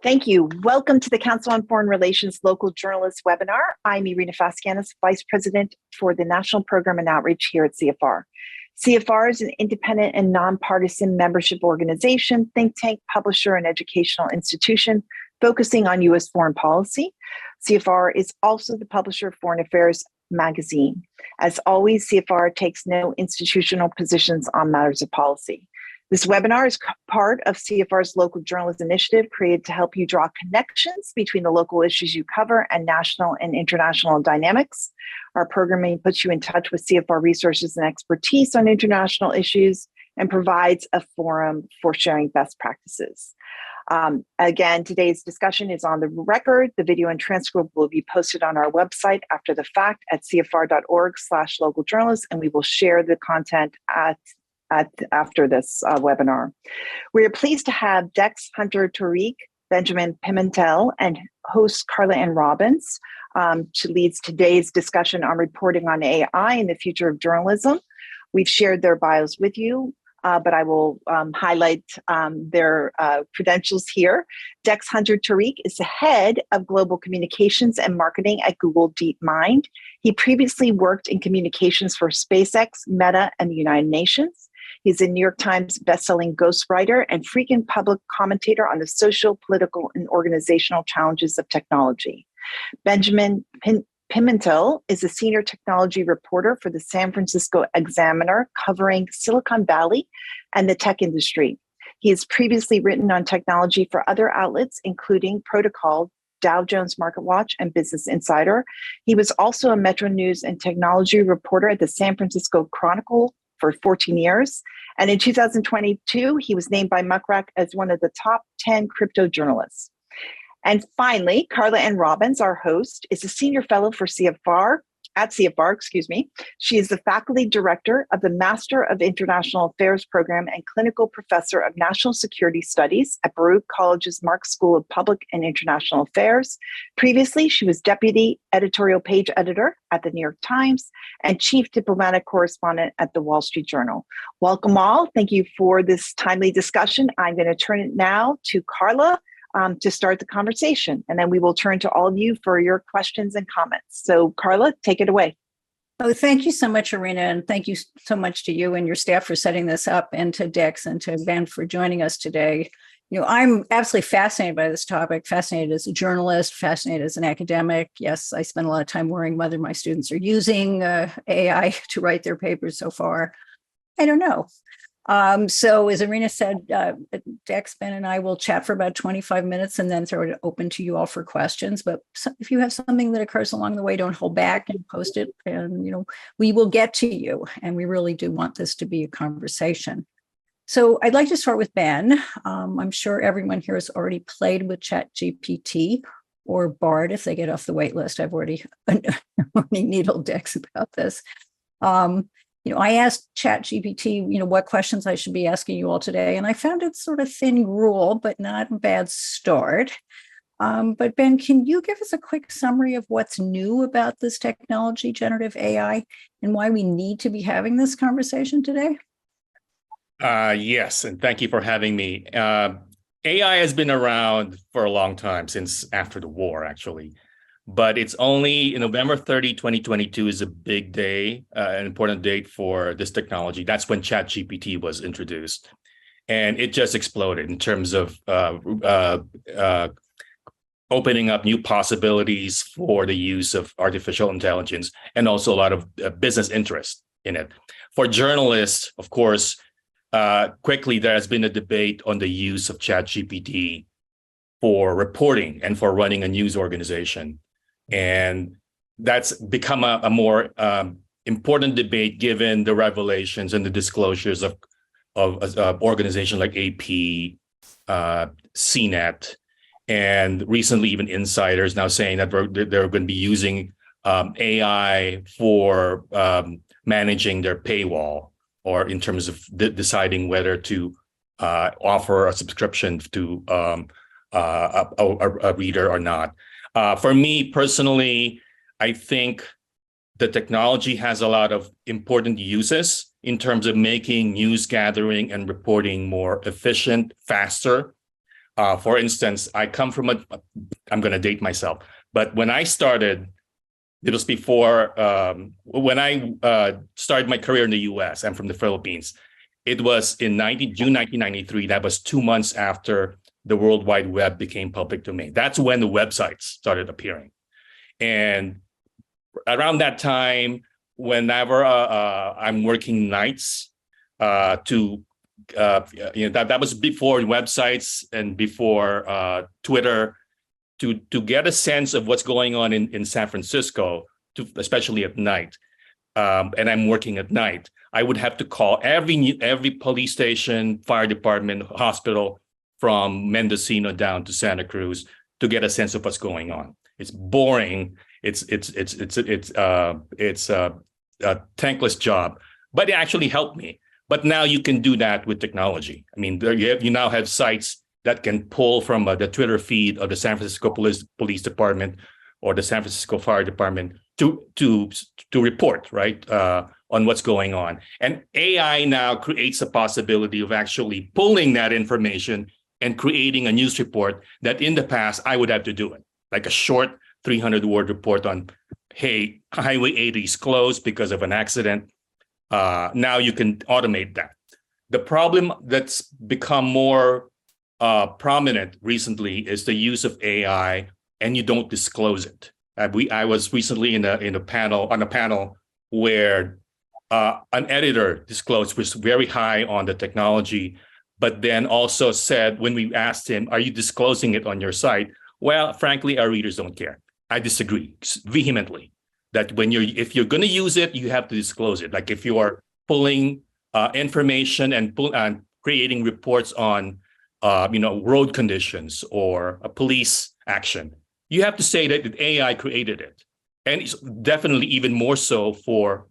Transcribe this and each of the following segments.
Thank you. Welcome to the Council on Foreign Relations Local Journalists webinar. I'm Irina Faskianis, Vice President for the National Program and Outreach here at CFR. CFR is an independent and nonpartisan membership organization, think tank, publisher, and educational institution focusing on U.S. foreign policy. CFR is also the publisher of Foreign Affairs magazine. As always, CFR takes no institutional positions on matters of policy. This webinar is part of CFR's Local Journalist Initiative, created to help you draw connections between the local issues you cover and national and international dynamics. Our programming puts you in touch with CFR resources and expertise on international issues and provides a forum for sharing best practices. Again, today's discussion is on the record. The video and transcript will be posted on our website after the fact at cfr.org/localjournalists, and we will share the content after this webinar. We are pleased to have Dex Hunter-Tariq, Benjamin Pimentel, and host Carla Ann Robbins to lead today's discussion on reporting on AI and the future of journalism. We've shared their bios with you, but I will highlight their credentials here. Dex Hunter-Tariq is the head of global communications and marketing at Google DeepMind. He previously worked in communications for SpaceX, Meta, and the United Nations. He's a New York Times bestselling ghostwriter and frequent public commentator on the social, political, and organizational challenges of technology. Benjamin Pimentel is a senior technology reporter for the San Francisco Examiner, covering Silicon Valley and the tech industry. He has previously written on technology for other outlets, including Protocol, Dow Jones MarketWatch, and Business Insider. He was also a Metro News and technology reporter at the San Francisco Chronicle for 14 years. And in 2022, he was named by Muckrack as one of the top 10 crypto journalists. And finally, Carla Ann Robbins, our host, is a senior fellow for CFR. She is the faculty director of the Master of International Affairs program and clinical professor of national security studies at Baruch College's Marx School of Public and International Affairs. Previously, she was deputy editorial page editor at the New York Times and chief diplomatic correspondent at the Wall Street Journal. Welcome all. Thank you for this timely discussion. I'm going to turn it now to Carla to start the conversation, and then we will turn to all of you for your questions and comments. So Carla, take it away. Oh, thank you so much, Irina, and thank you so much to you and your staff for setting this up, and to Dex and to Ben for joining us today. You know, I'm absolutely fascinated by this topic, fascinated as a journalist, fascinated as an academic. Yes, I spend a lot of time worrying whether my students are using AI to write their papers so far. I don't know. So as Irina said, Dex, Ben, and I will chat for about 25 minutes and then throw it open to you all for questions. But if you have something that occurs along the way, don't hold back and post it. And, you know, we will get to you. And we really do want this to be a conversation. So I'd like to start with Ben. I'm sure everyone here has already played with ChatGPT or Bard if they get off the wait list. I've already needled Dex about this. You know, I asked ChatGPT, you know, what questions I should be asking you all today, and I found it sort of thin gruel, but not a bad start. But Ben, can you give us a quick summary of what's new about this technology, generative AI, and why we need to be having this conversation today? Yes, and thank you for having me. AI has been around for a long time, since after the war, actually. But it's only November 30, 2022 is a big day, an important date for this technology. That's when ChatGPT was introduced. And it just exploded in terms of opening up new possibilities for the use of artificial intelligence, and also a lot of business interest in it. For journalists, of course, quickly there has been a debate on the use of ChatGPT for reporting and for running a news organization. And that's become a more important debate given the revelations and the disclosures of organizations like AP, CNET, and recently even insiders now saying that they're going to be using AI for managing their paywall, or in terms of deciding whether to offer a subscription to a reader or not. For me personally, I think the technology has a lot of important uses in terms of making news gathering and reporting more efficient, faster. For instance, I come from I'm going to date myself, but when I started, it was before, when I started my career in the US. I'm from the Philippines. It was in June 1993. That was 2 months after the World Wide Web became public domain. That's when the websites started appearing. And around that time, whenever I'm working nights that was before websites and before Twitter, to get a sense of what's going on in San Francisco, especially at night, and I'm working at night, I would have to call every police station, fire department, hospital from Mendocino down to Santa Cruz to get a sense of what's going on. It's boring. It's a thankless job, but it actually helped me. But now you can do that with technology. I mean, you now have sites that can pull from the Twitter feed of the San Francisco Police Department or the San Francisco Fire Department to report, right, on what's going on. And AI now creates a possibility of actually pulling that information and creating a news report that in the past I would have to do it, like a short 300-word report on, hey, Highway 80 is closed because of an accident. Now you can automate that. The problem that's become more prominent recently is the use of AI, and you don't disclose it. I was recently on a panel where an editor disclosed was very high on the technology, but then also said when we asked him, "Are you disclosing it on your site?" Well, frankly, our readers don't care. I disagree vehemently. That if you're going to use it, you have to disclose it. Like if you are pulling information and creating reports on, road conditions or a police action, you have to say that the AI created it, and it's definitely even more so for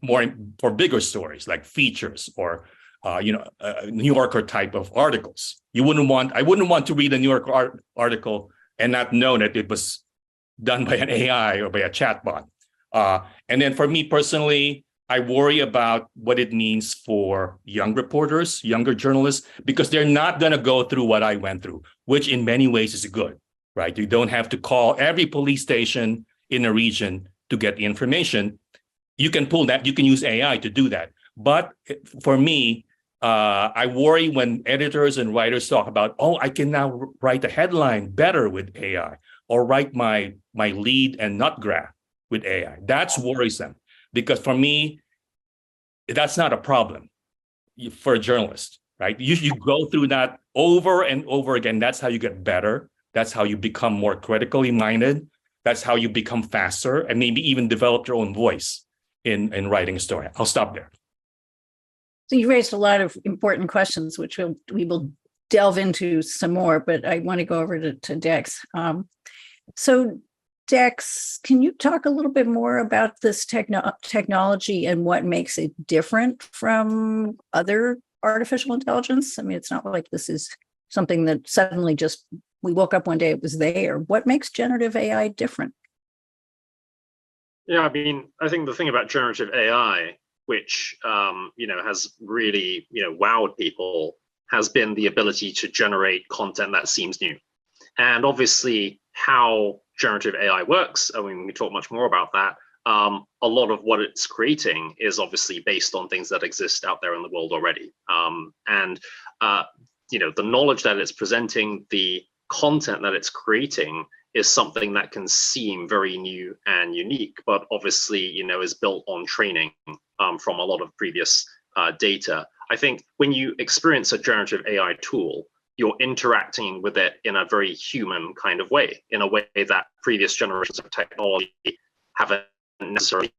bigger stories like features or New Yorker type of articles. I wouldn't want to read a New Yorker article and not know that it was done by an AI or by a chatbot. And then for me personally, I worry about what it means for young reporters, younger journalists, because they're not going to go through what I went through, which in many ways is good, right? You don't have to call every police station in a region to get the information. You can pull that, you can use AI to do that. But for me, I worry when editors and writers talk about, I can now write a headline better with AI or write my lead and nut graph with AI. That's worrisome because for me, that's not a problem for a journalist, right? You go through that over and over again. That's how you get better. That's how you become more critically minded. That's how you become faster and maybe even develop your own voice in writing a story. I'll stop there. So you raised a lot of important questions, which we will delve into some more, but I want to go over to Dex. So Dex, can you talk a little bit more about this technology and what makes it different from other artificial intelligence? I mean, it's not like this is something that suddenly just we woke up one day, it was there. What makes generative AI different? Yeah, I mean, I think the thing about generative AI, which has really wowed people, has been the ability to generate content that seems new. And obviously, how generative AI works, I mean, we can talk much more about that. A lot of what it's creating is obviously based on things that exist out there in the world already. The knowledge that it's presenting, the content that it's creating is something that can seem very new and unique, but obviously, is built on training from a lot of previous data. I think when you experience a generative AI tool, you're interacting with it in a very human kind of way, in a way that previous generations of technology haven't necessarily.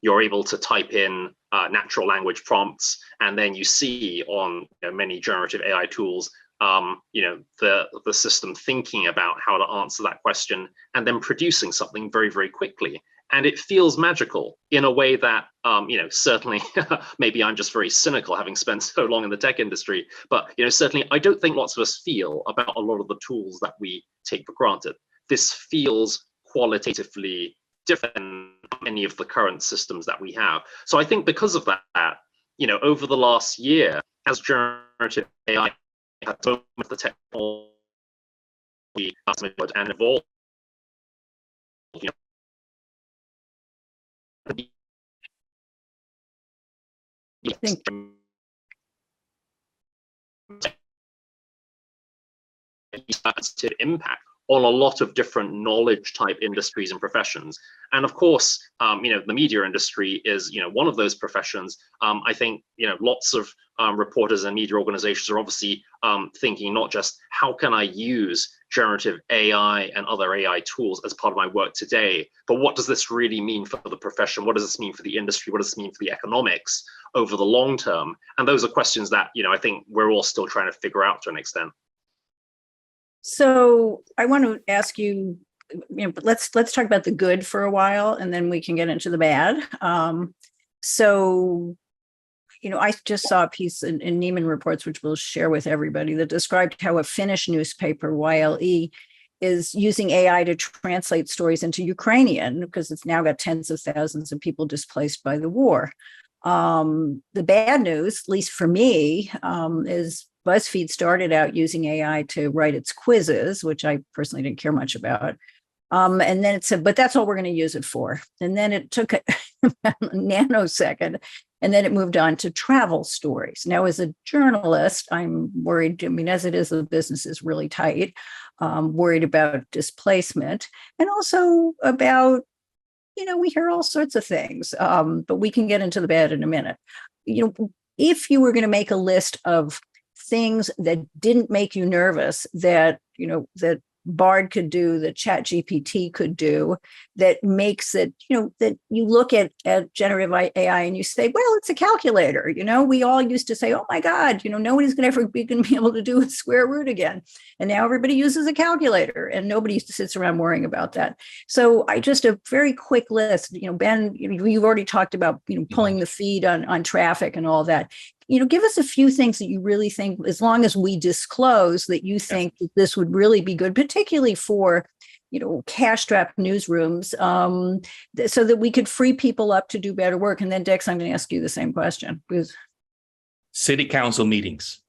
You're able to type in natural language prompts, and then you see on many generative AI tools, the system thinking about how to answer that question and then producing something very, very quickly. And it feels magical in a way that, certainly, maybe I'm just very cynical having spent so long in the tech industry, but, certainly I don't think lots of us feel about a lot of the tools that we take for granted. This feels qualitatively different than any of the current systems that we have. So I think because of that, over the last year, as generative AI at the moment the technology and evolve. You know, think impact on a lot of different knowledge type industries and professions. And of course, the media industry is, one of those professions. I think, lots of reporters and media organizations are obviously thinking not just how can I use generative AI and other AI tools as part of my work today, but what does this really mean for the profession? What does this mean for the industry? What does this mean for the economics over the long term? And those are questions that, I think we're all still trying to figure out to an extent. so. I want to ask you, let's talk about the good for a while, and then we can get into the bad. So, I just saw a piece in Nieman Reports, which we'll share with everybody, that described how a Finnish newspaper, YLE, is using AI to translate stories into Ukrainian because it's now got tens of thousands of people displaced by the war. The bad news, at least for me, is BuzzFeed started out using AI to write its quizzes, which I personally didn't care much about. And then it said, but that's all we're going to use it for. And then it took a nanosecond, and then it moved on to travel stories. Now, as a journalist, I'm worried. As it is, the business is really tight. Worried about displacement, and also about, we hear all sorts of things, but we can get into the bad in a minute. If you were going to make a list of things that didn't make you nervous, that that Bard could do, that ChatGPT could do, that makes it, that you look at generative AI and you say, well, it's a calculator. We all used to say, oh my God, nobody's going to ever be able to do a square root again. And now everybody uses a calculator and nobody sits around worrying about that. So just a very quick list, Ben, you've already talked about, pulling the feed on traffic and all that. Give us a few things that you really think, as long as we disclose that you think that this would really be good, particularly for, cash-strapped newsrooms, so that we could free people up to do better work. And then, Dex, I'm going to ask you the same question. Because City council meetings.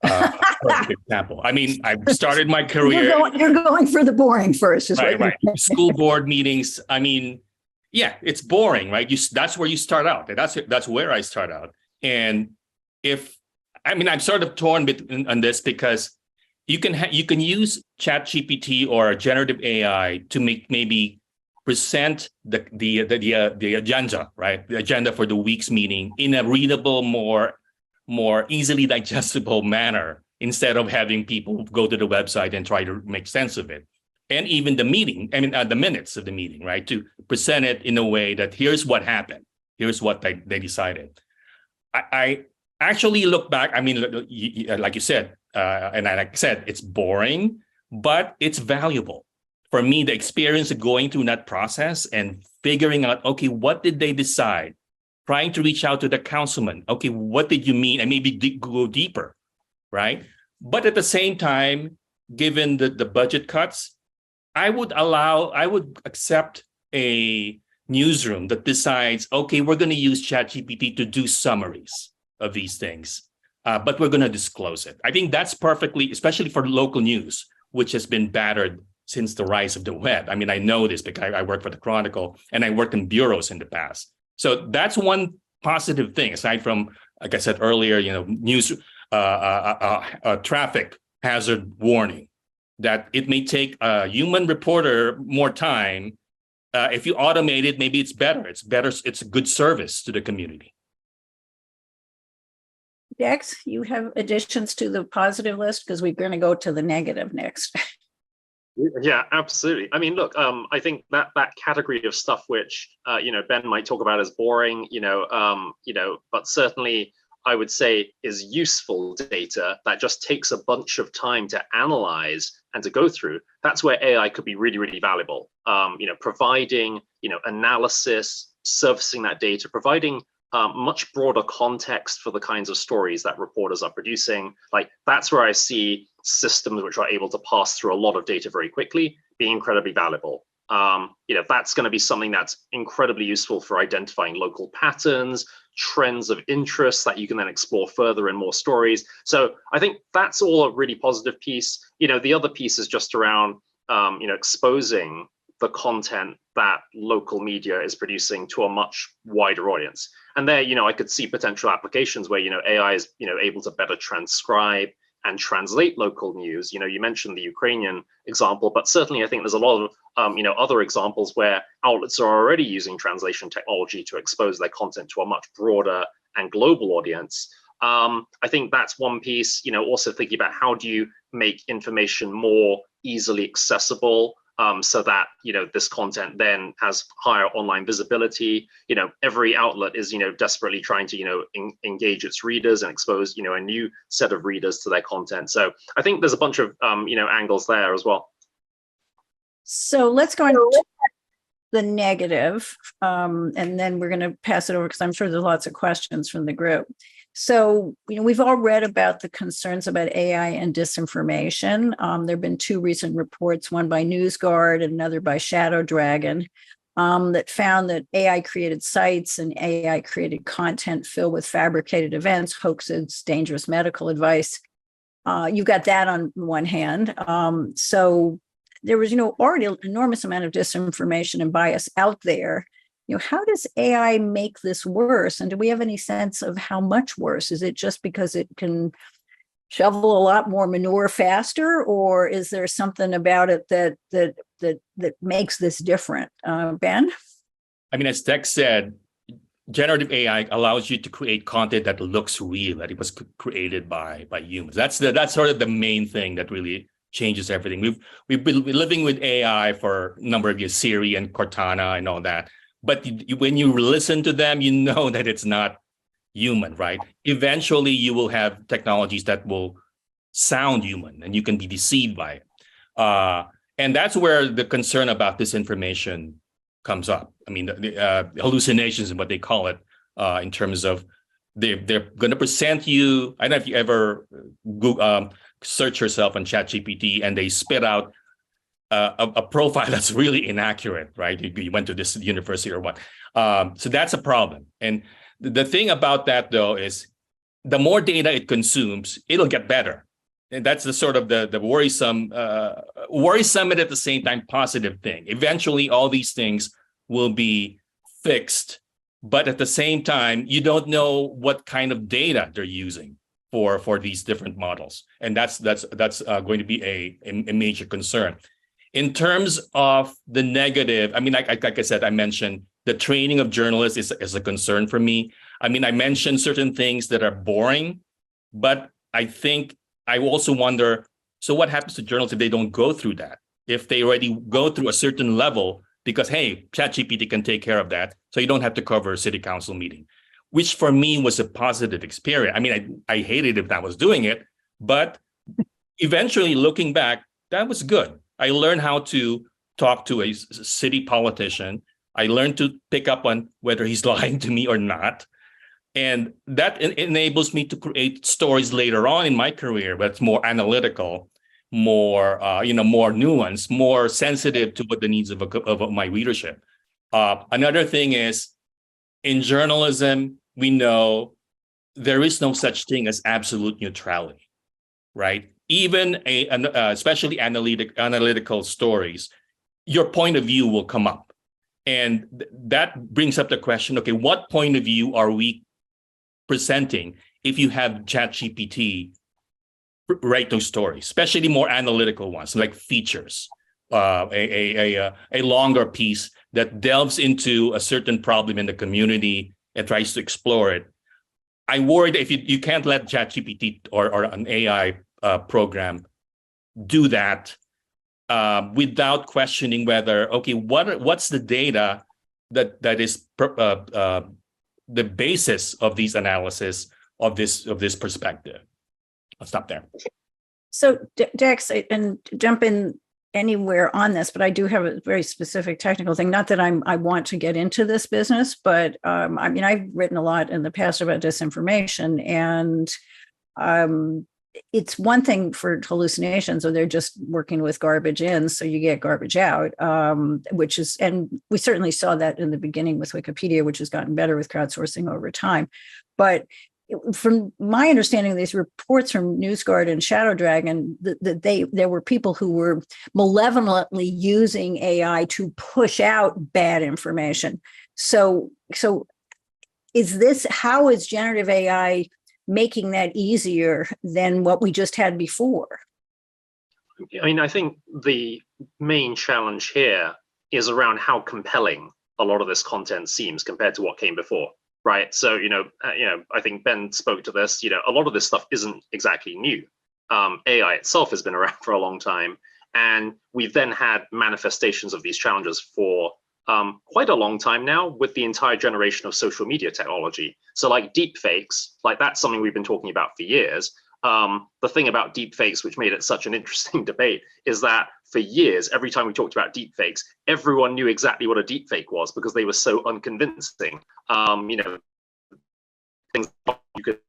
Perfect example. I started my career. You're going for the boring first. Right. School board meetings. Yeah, it's boring, right? That's where you start out. That's where I start out. And I'm sort of torn on this because you can use ChatGPT or generative AI to maybe present the agenda, right? The agenda for the week's meeting in a readable, more easily digestible manner, instead of having people go to the website and try to make sense of it. And even the meeting, the minutes of the meeting, right? To present it in a way that here's what happened, here's what they decided. I actually look back, like you said, and like I said, it's boring, but it's valuable. For me, the experience of going through that process and figuring out, okay, what did they decide? Trying to reach out to the councilman. Okay, what did you mean? And maybe go deeper, right? But at the same time, given the budget cuts, I would accept a newsroom that decides, okay, we're going to use ChatGPT to do summaries of these things, but we're going to disclose it. I think that's perfectly, especially for local news, which has been battered since the rise of the web. I know this because I work for the Chronicle and I worked in bureaus in the past. So that's one positive thing, aside from, like I said earlier, news, traffic hazard warning, that it may take a human reporter more time. If you automate it, maybe it's better. It's a good service to the community. Dex, you have additions to the positive list, because we're going to go to the negative next. Yeah, absolutely. Look, I think that category of stuff which Ben might talk about as boring, but certainly I would say is useful data that just takes a bunch of time to analyze and to go through. That's where AI could be really, really valuable. Providing analysis, surfacing that data, providing much broader context for the kinds of stories that reporters are producing. That's where I see systems which are able to pass through a lot of data very quickly being incredibly valuable. That's going to be something that's incredibly useful for identifying local patterns, trends of interest that you can then explore further in more stories. So I think that's all a really positive piece. The other piece is just around, exposing the content that local media is producing to a much wider audience. And there, I could see potential applications where, AI is, able to better transcribe and translate local news. You mentioned the Ukrainian example, but certainly I think there's a lot of other examples where outlets are already using translation technology to expose their content to a much broader and global audience. I think that's one piece. Also thinking about how do you make information more easily accessible, so that this content then has higher online visibility. Every outlet is desperately trying to engage its readers and expose a new set of readers to their content. So I think there's a bunch of angles there as well. So let's go into the negative, and then we're going to pass it over because I'm sure there's lots of questions from the group. So, we've all read about the concerns about AI and disinformation. There have been two recent reports, one by NewsGuard and another by Shadow Dragon, that found that AI-created sites and AI-created content filled with fabricated events, hoaxes, dangerous medical advice. You've got that on one hand. So there was, already an enormous amount of disinformation and bias out there. How does AI make this worse? And do we have any sense of how much worse? Is it just because it can shovel a lot more manure faster, or is there something about it that makes this different? Ben? I mean, as Dex said, generative AI allows you to create content that looks real, that it was created by humans. That's sort of the main thing that really changes everything. We've been living with AI for a number of years, Siri and Cortana and all that. But when you listen to them, you know that it's not human, right? Eventually, you will have technologies that will sound human, and you can be deceived by it. And that's where the concern about disinformation comes up. I mean, the hallucinations is what they call it, in terms of they're going to present you. I don't know if you ever search yourself on ChatGPT and they spit out a profile that's really inaccurate, right? You went to this university or what. So that's a problem. And the thing about that, though, is the more data it consumes, it'll get better. And that's the sort of the worrisome and at the same time positive thing. Eventually, all these things will be fixed, but at the same time, you don't know what kind of data they're using for these different models, and that's going to be a major concern. In terms of the negative, I mean, like I said, I mentioned the training of journalists is a concern for me. I mean, I mentioned certain things that are boring, but I think I also wonder, so what happens to journalists if they don't go through that? If they already go through a certain level, because, hey, ChatGPT can take care of that, so you don't have to cover a city council meeting, which for me was a positive experience. I mean, I hated if I was doing it, but eventually looking back, that was good. I learned how to talk to a city politician. I learned to pick up on whether he's lying to me or not. And that enables me to create stories later on in my career that's more analytical, more more nuanced, more sensitive to what the needs of my readership. Another thing is, in journalism, we know there is no such thing as absolute neutrality, right? Even especially analytical stories, your point of view will come up. And that brings up the question, okay, what point of view are we presenting if you have ChatGPT write those stories, especially more analytical ones, like features, a longer piece that delves into a certain problem in the community and tries to explore it. I worry that if you can't let ChatGPT or an AI program do that without questioning whether, okay, what's the data that is the basis of these analysis of this perspective. I'll stop there. So Dex, and jump in anywhere on this, but I do have a very specific technical thing. Not that I want to get into this business, but I mean, I've written a lot in the past about disinformation, and it's one thing for hallucinations, or they're just working with garbage in, so you get garbage out, which is, and we certainly saw that in the beginning with Wikipedia, which has gotten better with crowdsourcing over time. But from my understanding of these reports from NewsGuard and Shadow Dragon, there were people who were malevolently using AI to push out bad information. So how is generative AI making that easier than what we just had before? I mean, I think the main challenge here is around how compelling a lot of this content seems compared to what came before, right? So, I think Ben spoke to this. A lot of this stuff isn't exactly new. AI itself has been around for a long time, and we've then had manifestations of these challenges for quite a long time now with the entire generation of social media technology. So like deep fakes, like that's something we've been talking about for years. The thing about deep fakes, which made it such an interesting debate, is that for years, every time we talked about deep fakes, everyone knew exactly what a deep fake was because they were so unconvincing. Things you could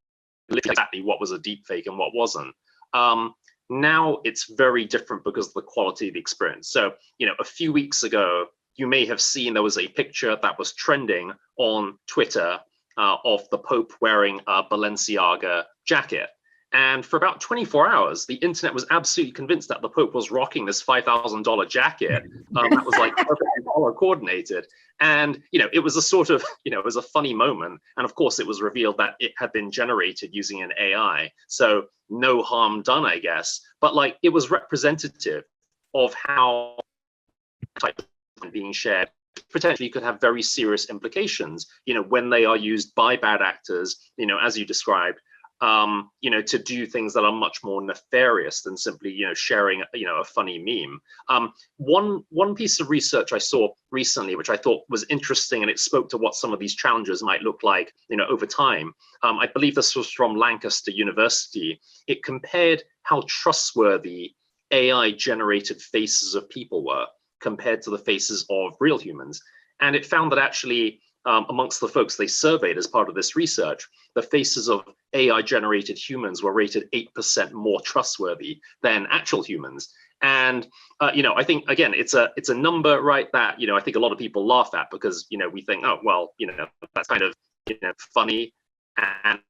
literally exactly what was a deep fake and what wasn't. Now it's very different because of the quality of the experience. So, a few weeks ago, you may have seen there was a picture that was trending on Twitter of the Pope wearing a Balenciaga jacket. And for about 24 hours, the internet was absolutely convinced that the Pope was rocking this $5,000 jacket that was like perfectly color coordinated. And, it was a sort of, it was a funny moment. And of course, it was revealed that it had been generated using an AI. So no harm done, I guess. But like, it was representative of how type being shared potentially could have very serious implications, when they are used by bad actors, as you described, to do things that are much more nefarious than simply, sharing, a funny meme. One piece of research I saw recently, which I thought was interesting, and it spoke to what some of these challenges might look like, over time. I believe this was from Lancaster University. It compared how trustworthy AI-generated faces of people were compared to the faces of real humans. And it found that actually, amongst the folks they surveyed as part of this research, the faces of AI-generated humans were rated 8% more trustworthy than actual humans. And I think again, it's a number, right? That I think a lot of people laugh at because we think, oh well, that's kind of funny, and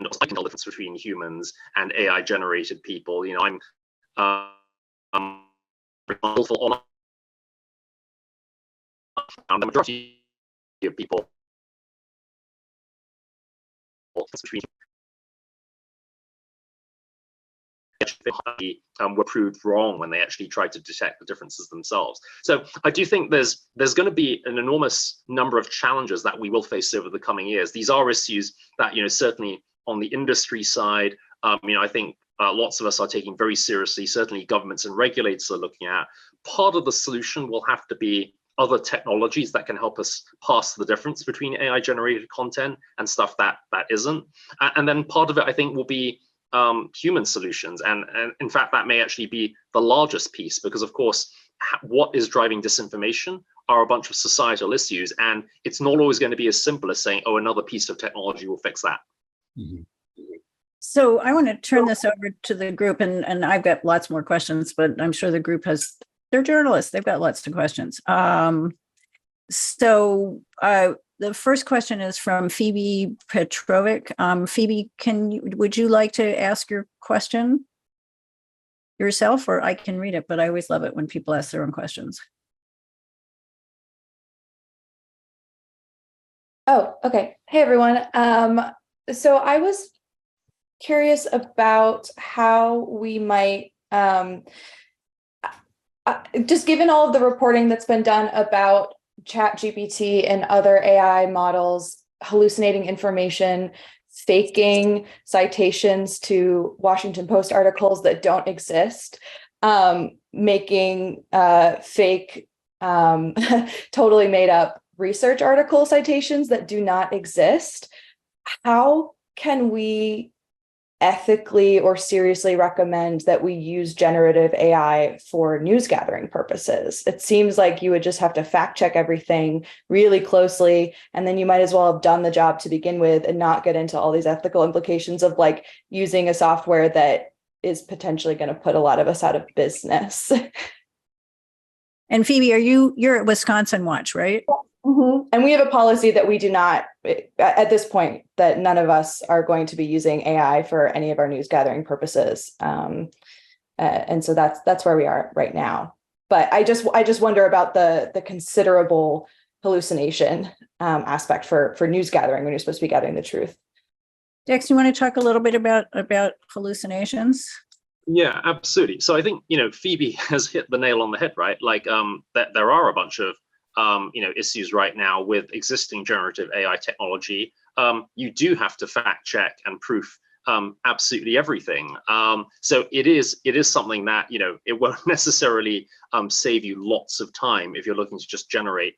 I can tell the difference between humans and AI-generated people. I'm responsible on the majority of people were proved wrong when they actually tried to detect the differences themselves. So I do think there's going to be an enormous number of challenges that we will face over the coming years. These are issues that certainly on the industry side, I think lots of us are taking very seriously. Certainly governments and regulators are looking at. Part of the solution will have to be other technologies that can help us pass the difference between AI generated content and stuff that isn't. And then part of it, I think, will be human solutions. And in fact, that may actually be the largest piece, because of course, what is driving disinformation are a bunch of societal issues. And it's not always going to be as simple as saying, oh, another piece of technology will fix that. Mm-hmm. So I want to turn this over to the group, and I've got lots more questions, but I'm sure the group they're journalists. They've got lots of questions. So the first question is from Phoebe Petrovic. Phoebe, would you like to ask your question yourself, or I can read it, but I always love it when people ask their own questions. Oh, okay. Hey, everyone. So I was curious about how we might, just given all of the reporting that's been done about ChatGPT and other AI models hallucinating information, faking citations to Washington Post articles that don't exist, making fake, totally made up research article citations that do not exist. How can we ethically or seriously recommend that we use generative AI for news gathering purposes. It seems like you would just have to fact check everything really closely, and then you might as well have done the job to begin with and not get into all these ethical implications of like using a software that is potentially going to put a lot of us out of business. And Phoebe, you're at Wisconsin Watch, right? Mm-hmm. And we have a policy that we do not, at this point, that none of us are going to be using AI for any of our news gathering purposes. And so that's where we are right now. But I just wonder about the considerable hallucination aspect for news gathering when you're supposed to be gathering the truth. Dex, you want to talk a little bit about hallucinations? Yeah, absolutely. So I think, Phoebe has hit the nail on the head, right? Like that there are a bunch of issues right now with existing generative AI technology. You do have to fact check and proof absolutely everything. So it is something that, it won't necessarily save you lots of time if you're looking to just generate,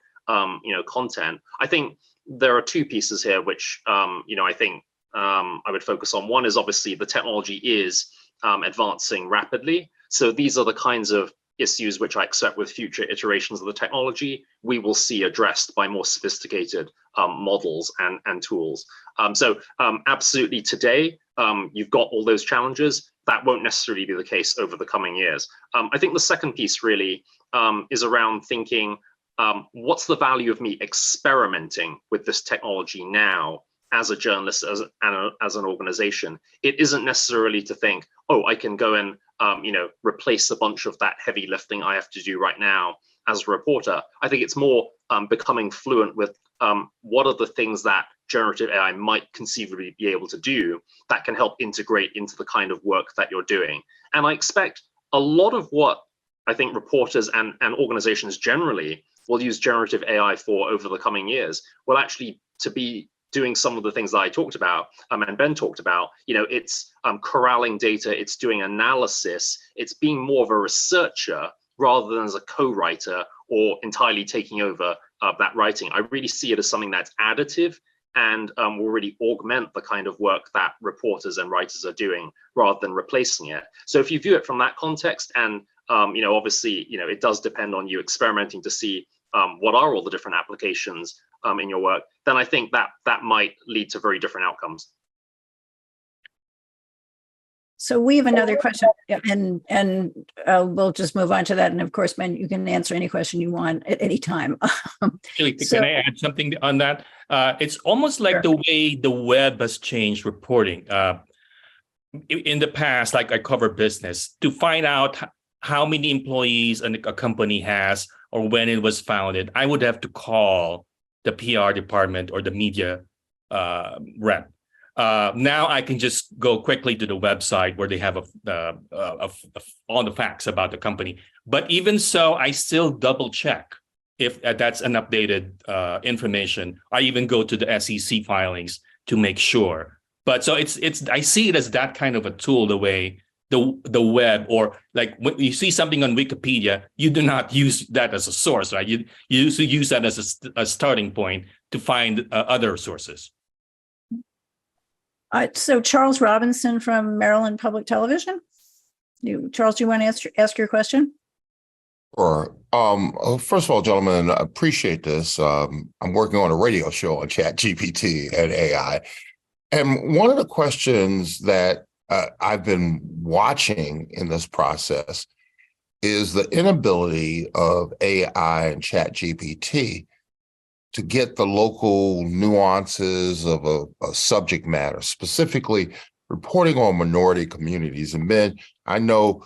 content. I think there are two pieces here, which, I think I would focus on. One is obviously the technology is advancing rapidly. So these are the kinds of issues which I expect with future iterations of the technology we will see addressed by more sophisticated models and tools. So absolutely today, you've got all those challenges. That won't necessarily be the case over the coming years. I think the second piece really is around thinking, what's the value of me experimenting with this technology now as a journalist, as an organization? It isn't necessarily to think, oh, I can go and replace a bunch of that heavy lifting I have to do right now as a reporter. I think it's more becoming fluent with what are the things that generative AI might conceivably be able to do that can help integrate into the kind of work that you're doing. And I expect a lot of what I think reporters and organizations generally will use generative AI for over the coming years will actually to be doing some of the things that I talked about and Ben talked about. It's corralling data, it's doing analysis, it's being more of a researcher rather than as a co-writer or entirely taking over that writing. I really see it as something that's additive and will really augment the kind of work that reporters and writers are doing rather than replacing it. So if you view it from that context, and obviously, it does depend on you experimenting to see what are all the different applications in your work, then I think that might lead to very different outcomes. So we have another question, and we'll just move on to that. And of course, Ben, you can answer any question you want at any time. Can I add something on that? It's almost like the way the web has changed reporting. In the past, like I cover business, to find out how many employees a company has or when it was founded, I would have to call the PR department or the media rep. Now I can just go quickly to the website where they have all the facts about the company. But even so, I still double check if that's an updated information. I even go to the SEC filings to make sure. But so it's I see it as that kind of a tool, the way the web, or like when you see something on Wikipedia, you do not use that as a source, right? You use that as a starting point to find other sources. So Charles Robinson from Maryland Public Television. Charles, do you want to ask your question? Sure. First of all, gentlemen, I appreciate this. I'm working on a radio show on ChatGPT and AI. And one of the questions that I've been watching in this process is the inability of AI and ChatGPT to get the local nuances of a subject matter, specifically reporting on minority communities. And Ben, I know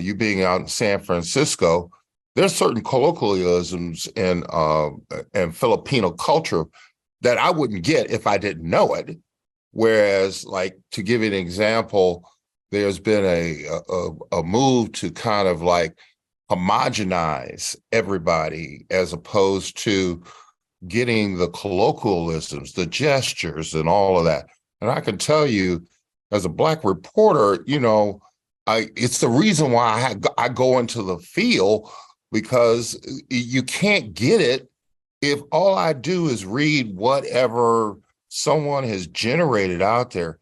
you being out in San Francisco, there's certain colloquialisms in Filipino culture that I wouldn't get if I didn't know it. Whereas, like, to give you an example, there's been a move to kind of like homogenize everybody as opposed to getting the colloquialisms, the gestures, and all of that. And I can tell you, as a Black reporter, it's the reason why I go into the field, because you can't get it if all I do is read whatever someone has generated out there.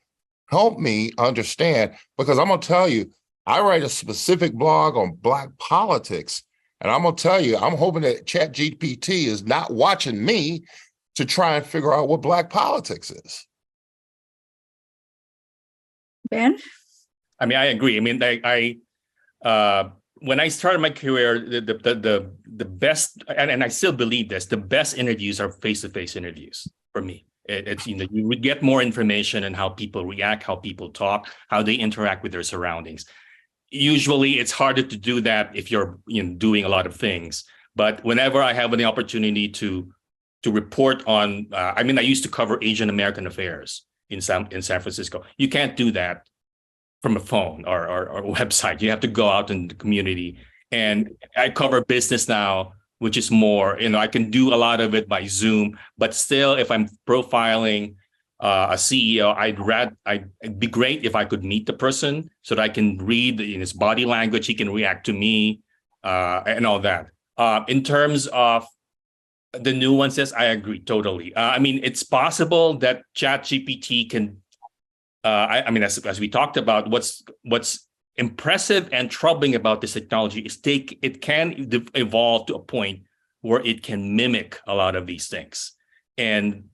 help me understand, because I'm going to tell you, I write a specific blog on Black politics, and I'm going to tell you, I'm hoping that ChatGPT is not watching me to try and figure out what Black politics is. Ben? I mean, I agree. I mean, when I started my career, the best, and I still believe this, the best interviews are face-to-face interviews for me. It's, you know, you would get more information on how people react, how people talk, how they interact with their surroundings. Usually it's harder to do that if you're, you know, doing a lot of things. But whenever I have an opportunity to report on, I mean, I used to cover Asian American affairs in San Francisco. You can't do that from a phone or website. You have to go out in the community. And I cover business now, which is more, you know, I can do a lot of it by Zoom, but still, if I'm profiling a CEO, it'd be great if I could meet the person so that I can read in his body language, he can react to me and all that. In terms of the nuances, I agree totally. I mean, it's possible that ChatGPT can, I mean, as we talked about, what's impressive and troubling about this technology is it can evolve to a point where it can mimic a lot of these things. And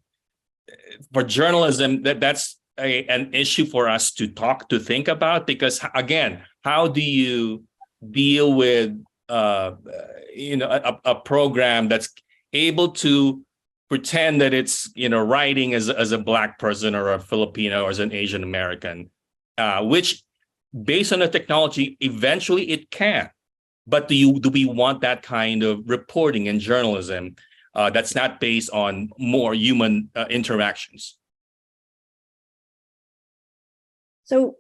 for journalism, that's an issue for us to think about, because again, how do you deal with a program that's able to pretend that it's, you know, writing as a Black person or a Filipino or as an Asian American, which based on the technology, eventually it can. But do we want that kind of reporting in journalism that's not based on more human interactions? So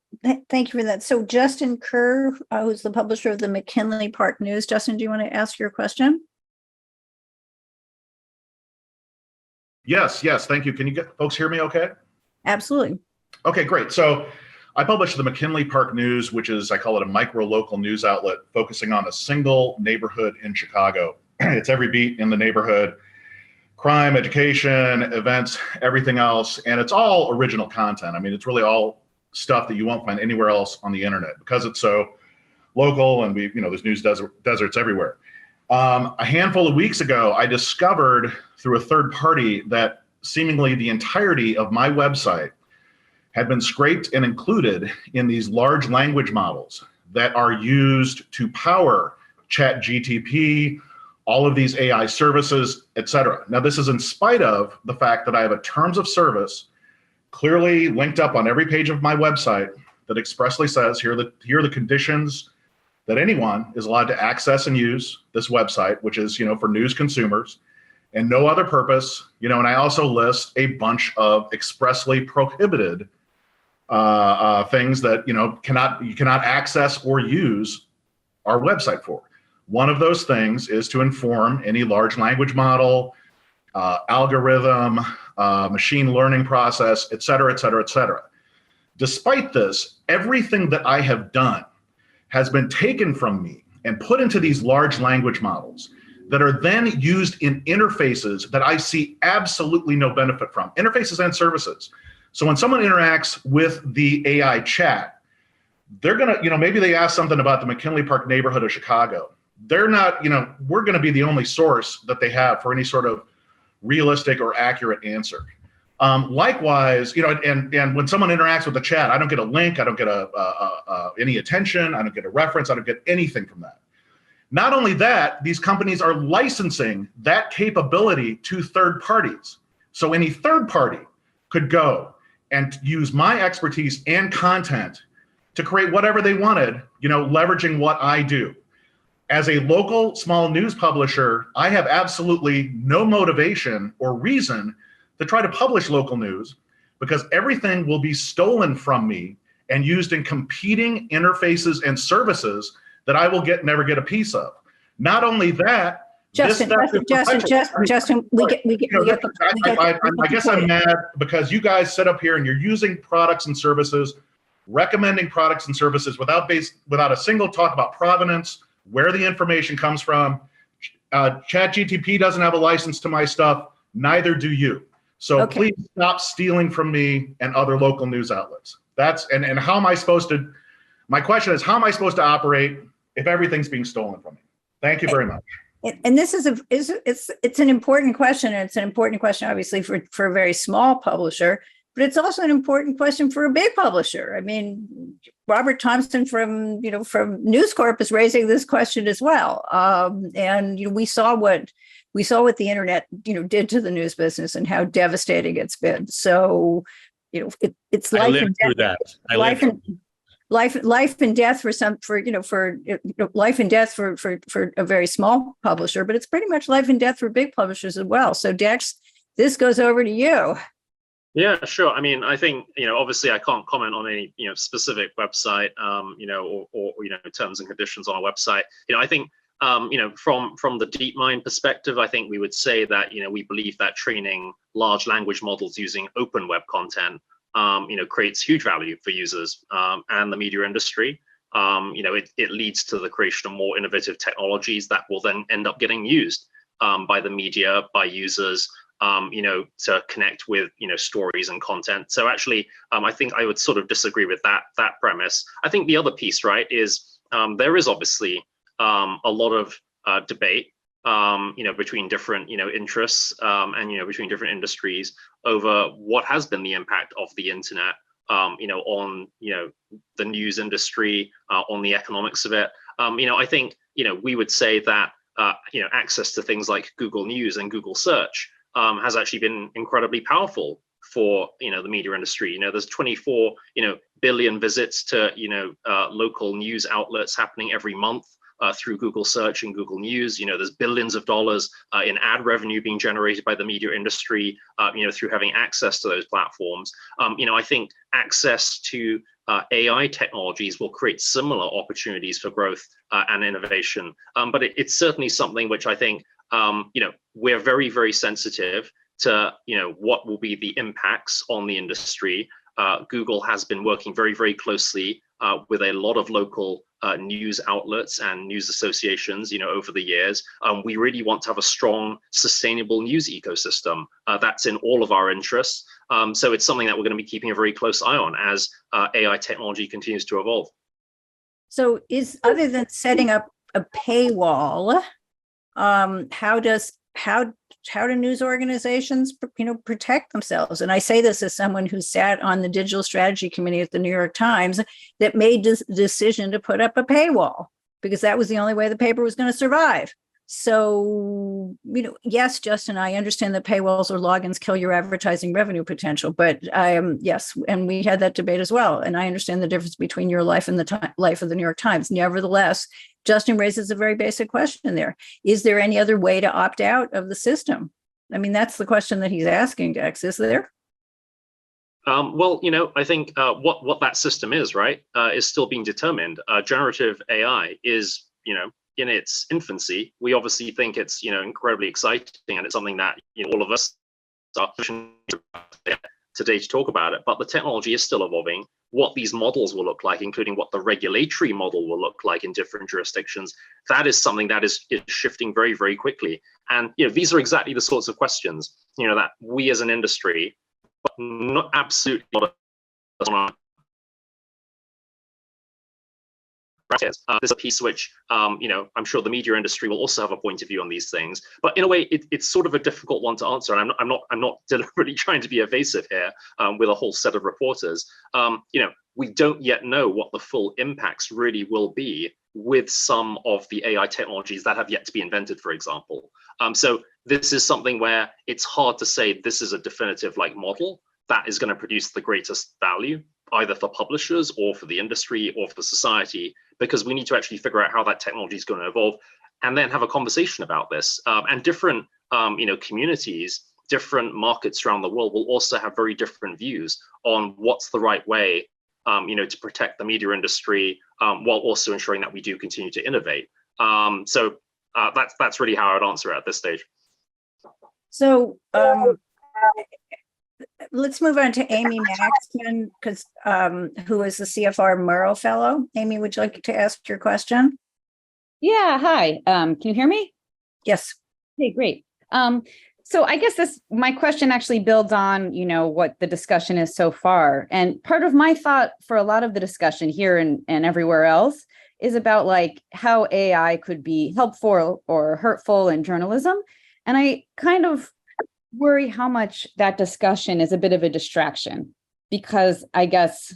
thank you for that. So Justin Kerr, who's the publisher of the McKinley Park News. Justin, do you want to ask your question? Yes. Thank you. Can you folks hear me okay? Absolutely. Okay, great. So I publish the McKinley Park News, which is, I call it a micro-local news outlet focusing on a single neighborhood in Chicago. It's every beat in the neighborhood, crime, education, events, everything else. And it's all original content. I mean, it's really all stuff that you won't find anywhere else on the internet because it's so local and there's news deserts everywhere. A handful of weeks ago, I discovered through a third party that seemingly the entirety of my website had been scraped and included in these large language models that are used to power ChatGPT, all of these AI services, et cetera. Now, this is in spite of the fact that I have a terms of service clearly linked up on every page of my website that expressly says, here are the conditions that anyone is allowed to access and use this website, which is, for news consumers and no other purpose, and I also list a bunch of expressly prohibited things that, you cannot access or use our website for. One of those things is to inform any large language model, algorithm, machine learning process, et cetera, et cetera, et cetera. Despite this, everything that I have done has been taken from me and put into these large language models that are then used in interfaces that I see absolutely no benefit from, interfaces and services. So when someone interacts with the AI chat, they're gonna, maybe they ask something about the McKinley Park neighborhood of Chicago. They're not, we're gonna be the only source that they have for any sort of realistic or accurate answer. Likewise, and when someone interacts with the chat, I don't get a link, I don't get any attention, I don't get a reference, I don't get anything from that. Not only that, these companies are licensing that capability to third parties. So any third party could go and use my expertise and content to create whatever they wanted, leveraging what I do. As a local small news publisher, I have absolutely no motivation or reason to try to publish local news because everything will be stolen from me and used in competing interfaces and services that I will never get a piece of. Not only that, Justin, we get I guess I'm mad because you guys sit up here and you're using products and services, recommending products and services without a single talk about provenance, where the information comes from. ChatGPT doesn't have a license to my stuff, neither do you. So Please stop stealing from me and other local news outlets. That's and how am I supposed to? My question is, how am I supposed to operate if everything's being stolen from me? Thank you very much. And this is it's an important question, and it's an important question, obviously, for a very small publisher, but it's also an important question for a big publisher. I mean, Robert Thompson from News Corp is raising this question as well, and we saw what the internet did to the news business and how devastating it's been. So, it's life and death. Life and death life and death for a very small publisher, but it's pretty much life and death for big publishers as well. So Dex, this goes over to you. Yeah, sure. I mean, I think, obviously I can't comment on any, specific website, or terms and conditions on a website. I think, from the DeepMind perspective, I think we would say that, we believe that training large language models using open web content, creates huge value for users and the media industry. It leads to the creation of more innovative technologies that will then end up getting used by the media, by users, to connect with, stories and content. So actually, I think I would sort of disagree with that premise. I think the other piece, right, is there is obviously a lot of debate, between different, interests and, between different industries over what has been the impact of the internet, on, the news industry, on the economics of it. I think, we would say that, access to things like Google News and Google Search has actually been incredibly powerful for, the media industry. There's 24, billion visits to, local news outlets happening every month. Through Google Search and Google News, there's billions of dollars in ad revenue being generated by the media industry, through having access to those platforms. I think access to AI technologies will create similar opportunities for growth and innovation. But it's certainly something which I think, we're very, very sensitive to, what will be the impacts on the industry. Google has been working very, very closely with a lot of local news outlets and news associations, over the years. We really want to have a strong, sustainable news ecosystem that's in all of our interests. So it's something that we're going to be keeping a very close eye on as AI technology continues to evolve. So other than setting up a paywall, how do news organizations, protect themselves? And I say this as someone who sat on the digital strategy committee at the New York Times that made the decision to put up a paywall because that was the only way the paper was going to survive. So, yes, Justin, I understand that paywalls or logins kill your advertising revenue potential, but yes, and we had that debate as well. And I understand the difference between your life and the life of the New York Times. Nevertheless, Justin raises a very basic question there. Is there any other way to opt out of the system? I mean, that's the question that he's asking, Dex. Is there? Well, I think what that system is, right, is still being determined. Generative AI is, in its infancy. We obviously think it's, incredibly exciting, and it's something that all of us are today to talk about it. But the technology is still evolving. What these models will look like, including what the regulatory model will look like in different jurisdictions, that is something that is shifting very, very quickly. And these are exactly the sorts of questions that we as an industry, but not absolutely not on there's a piece which, I'm sure the media industry will also have a point of view on these things. But in a way, it's sort of a difficult one to answer. And I'm not deliberately trying to be evasive here with a whole set of reporters. We don't yet know what the full impacts really will be with some of the AI technologies that have yet to be invented, for example. So this is something where it's hard to say this is a definitive model that is going to produce the greatest value, either for publishers or for the industry or for society, because we need to actually figure out how that technology is going to evolve and then have a conversation about this. And different communities, different markets around the world will also have very different views on what's the right way to protect the media industry while also ensuring that we do continue to innovate. So that's really how I would answer it at this stage. So let's move on to Amy Maxton, who is the CFR Murrow Fellow. Amy, would you like to ask your question? Yeah, hi. Can you hear me? Yes. Okay, great. So I guess my question actually builds on, what the discussion is so far. And part of my thought for a lot of the discussion here and everywhere else is about like how AI could be helpful or hurtful in journalism. And I kind of worry how much that discussion is a bit of a distraction, because I guess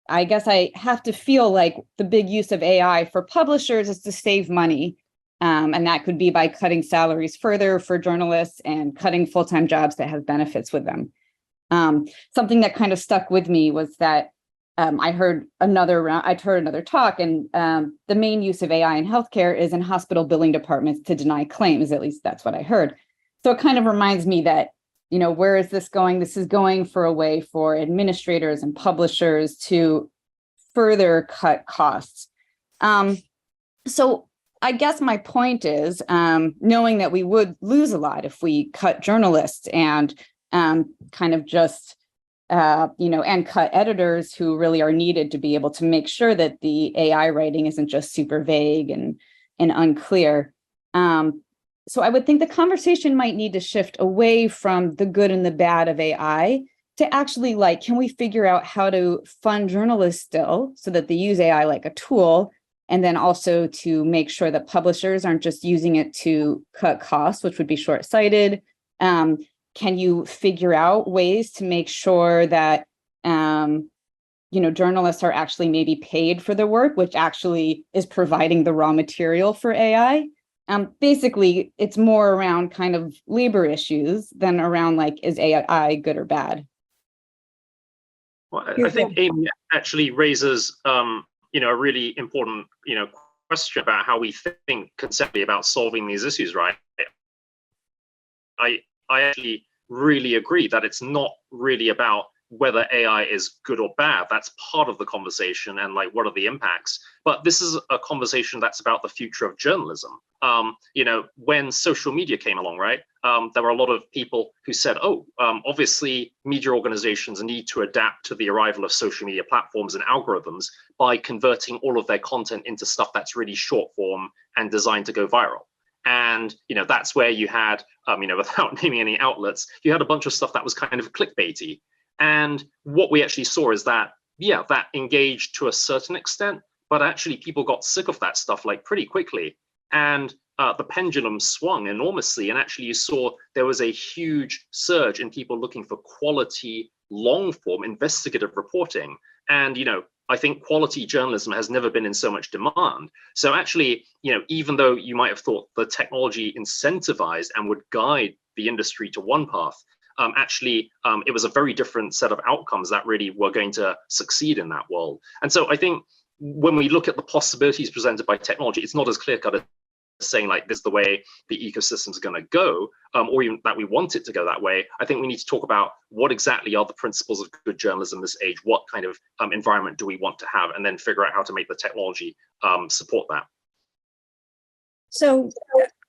I have to feel like the big use of AI for publishers is to save money. And that could be by cutting salaries further for journalists and cutting full-time jobs that have benefits with them. Something that kind of stuck with me was that I heard another talk, and the main use of AI in healthcare is in hospital billing departments to deny claims. At least that's what I heard. So it kind of reminds me that, where is this going? This is going for a way for administrators and publishers to further cut costs. So I guess my point is, knowing that we would lose a lot if we cut journalists and kind of just, and cut editors who really are needed to be able to make sure that the AI writing isn't just super vague and unclear. So I would think the conversation might need to shift away from the good and the bad of AI to actually like, can we figure out how to fund journalists still so that they use AI like a tool? And then also to make sure that publishers aren't just using it to cut costs, which would be short-sighted. Can you figure out ways to make sure that, journalists are actually maybe paid for their work, which actually is providing the raw material for AI? Basically, it's more around kind of labor issues than around like, is AI good or bad? Well, I think Amy actually raises, a really important, question about how we think conceptually about solving these issues, right? I actually really agree that it's not really about whether AI is good or bad. That's part of the conversation and like, what are the impacts? But this is a conversation that's about the future of journalism. When social media came along, right, there were a lot of people who said, obviously media organizations need to adapt to the arrival of social media platforms and algorithms by converting all of their content into stuff that's really short form and designed to go viral. And, that's where you had, without naming any outlets, you had a bunch of stuff that was kind of clickbaity. And what we actually saw is that, that engaged to a certain extent, but actually people got sick of that stuff like pretty quickly. And the pendulum swung enormously. And actually you saw there was a huge surge in people looking for quality, long form investigative reporting. And, I think quality journalism has never been in so much demand. So actually, even though you might have thought the technology incentivized and would guide the industry to one path, it was a very different set of outcomes that really were going to succeed in that world. And so I think when we look at the possibilities presented by technology, it's not as clear-cut as saying like this is the way the ecosystem is going to go, or even that we want it to go that way. I think we need to talk about what exactly are the principles of good journalism this age, what kind of environment do we want to have, and then figure out how to make the technology support that. So,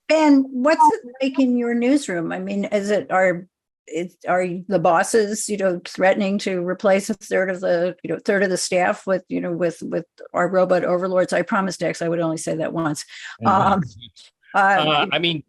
Ben, what's it like in your newsroom? I mean, are the bosses, threatening to replace a third of the staff with our robot overlords? I promised Dex I would only say that once. I mean,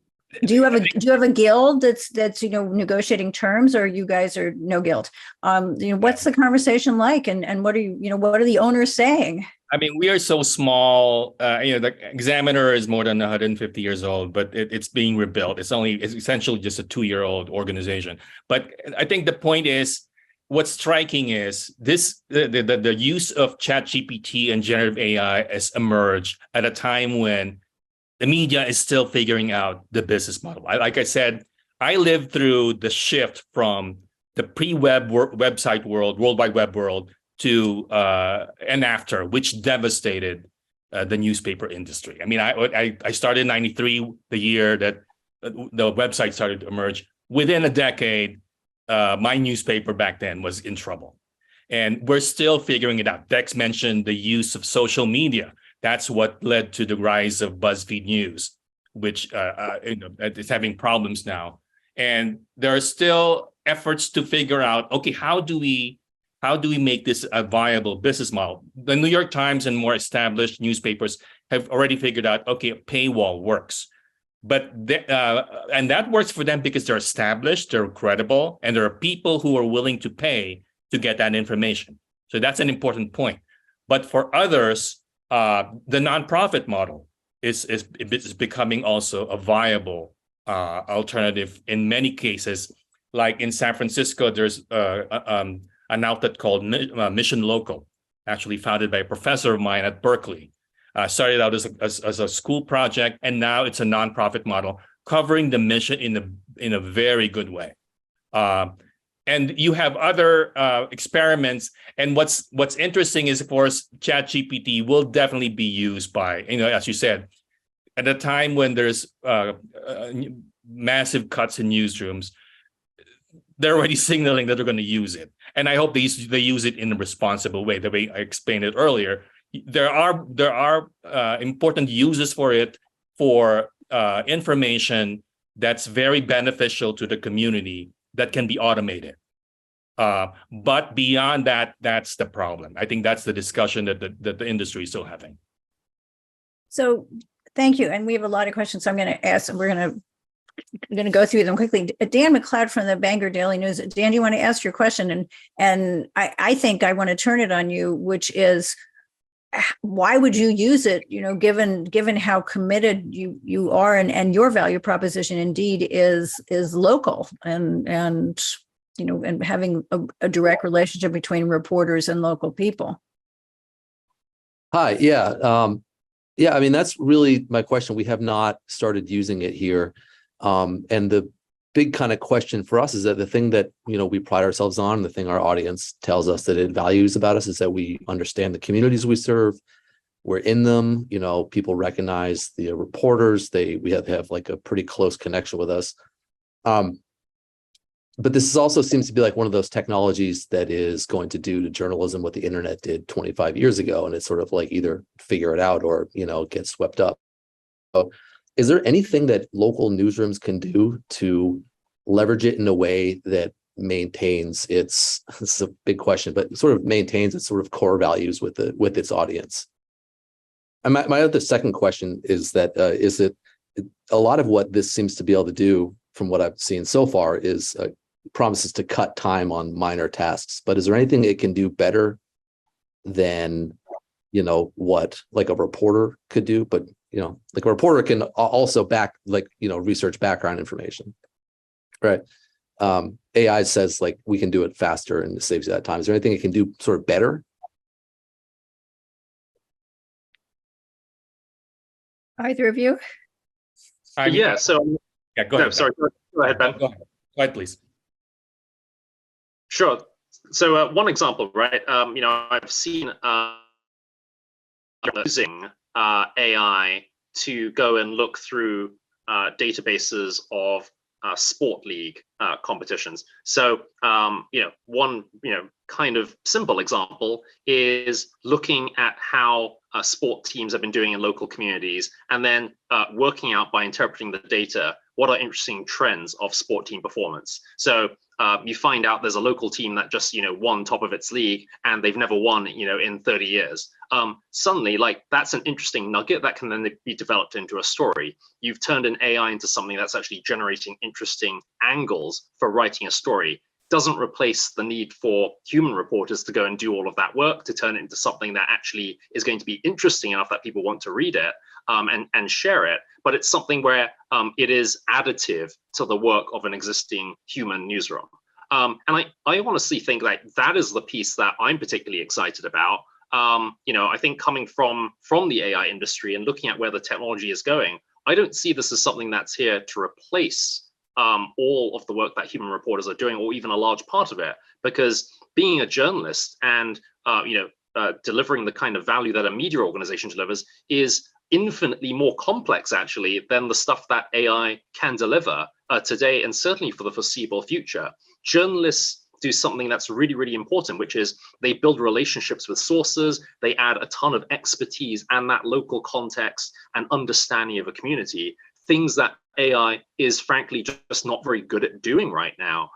do you have a guild that's negotiating terms, or you guys are no guild? What's the conversation like, and what are the owners saying? I mean, we are so small. The Examiner is more than 150 years old, but it's being rebuilt. It's essentially just a 2-year-old organization. But I think the point is, what's striking is the use of ChatGPT and generative AI has emerged at a time when the media is still figuring out the business model. Like I said, I lived through the shift from the pre-web website world, World Wide Web world, to and after, which devastated the newspaper industry. I mean, I started in '93, the year that the website started to emerge. Within a decade, my newspaper back then was in trouble, and we're still figuring it out. Dex mentioned the use of social media. That's what led to the rise of BuzzFeed News, which is having problems now. And there are still efforts to figure out, okay, how do we make this a viable business model? The New York Times and more established newspapers have already figured out, okay, a paywall works. And that works for them because they're established, they're credible, and there are people who are willing to pay to get that information. So that's an important point. But for others, the nonprofit model is becoming also a viable alternative in many cases. Like in San Francisco, there's an outlet called Mission Local, actually founded by a professor of mine at Berkeley. Started out as a school project, and now it's a nonprofit model covering the mission in a very good way. And you have other experiments. And what's interesting is, of course, ChatGPT will definitely be used by, as you said, at a time when there's massive cuts in newsrooms, they're already signaling that they're going to use it. And I hope they use it in a responsible way, the way I explained it earlier. There are important uses for it for information that's very beneficial to the community that can be automated. But beyond that, that's the problem. I think that's the discussion that the industry is still having. So thank you. And we have a lot of questions. So I'm going to ask, and we're going to go through them quickly. Dan McLeod from the Bangor Daily News. Dan, you want to ask your question? And I think I want to turn it on you, which is, why would you use it, given how committed you are and your value proposition indeed is local and having a direct relationship between reporters and local people? Hi. Yeah. I mean, that's really my question. We have not started using it here. And the big kind of question for us is that the thing that, we pride ourselves on, the thing our audience tells us that it values about us is that we understand the communities we serve. We're in them, people recognize the reporters. We have like a pretty close connection with us. But this also seems to be like one of those technologies that is going to do to journalism what the internet did 25 years ago. And it's sort of like either figure it out or, get swept up. So is there anything that local newsrooms can do to leverage it in a way that maintains this is a big question, but sort of maintains its sort of core values with its audience? And my other second question is that is it a lot of what this seems to be able to do, from what I've seen so far, is promises to cut time on minor tasks. But is there anything it can do better than what like a reporter could do? But like a reporter can also research background information, right? AI says like we can do it faster and it saves you that time. Is there anything it can do sort of better? Either of you? Yeah. So yeah, go ahead. No, sorry. Go ahead, Ben. Go ahead, please. Sure. So one example, right? I've seen using AI to go and look through databases of sport league competitions. So one kind of simple example is looking at how sport teams have been doing in local communities, and then working out by interpreting the data what are interesting trends of sport team performance. So you find out there's a local team that just won top of its league, and they've never won in 30 years. Suddenly, like, that's an interesting nugget that can then be developed into a story. You've turned an AI into something that's actually generating interesting angles for writing a story. Doesn't replace the need for human reporters to go and do all of that work to turn it into something that actually is going to be interesting enough that people want to read it and share it. But it's something where it is additive to the work of an existing human newsroom. And I honestly think that is the piece that I'm particularly excited about. I think coming from the AI industry and looking at where the technology is going, I don't see this as something that's here to replace all of the work that human reporters are doing, or even a large part of it, because being a journalist and delivering the kind of value that a media organization delivers is infinitely more complex, actually, than the stuff that AI can deliver today, and certainly for the foreseeable future. Journalists do something that's really, really important, which is they build relationships with sources, they add a ton of expertise and that local context and understanding of a community, things that AI is frankly just not very good at doing right now.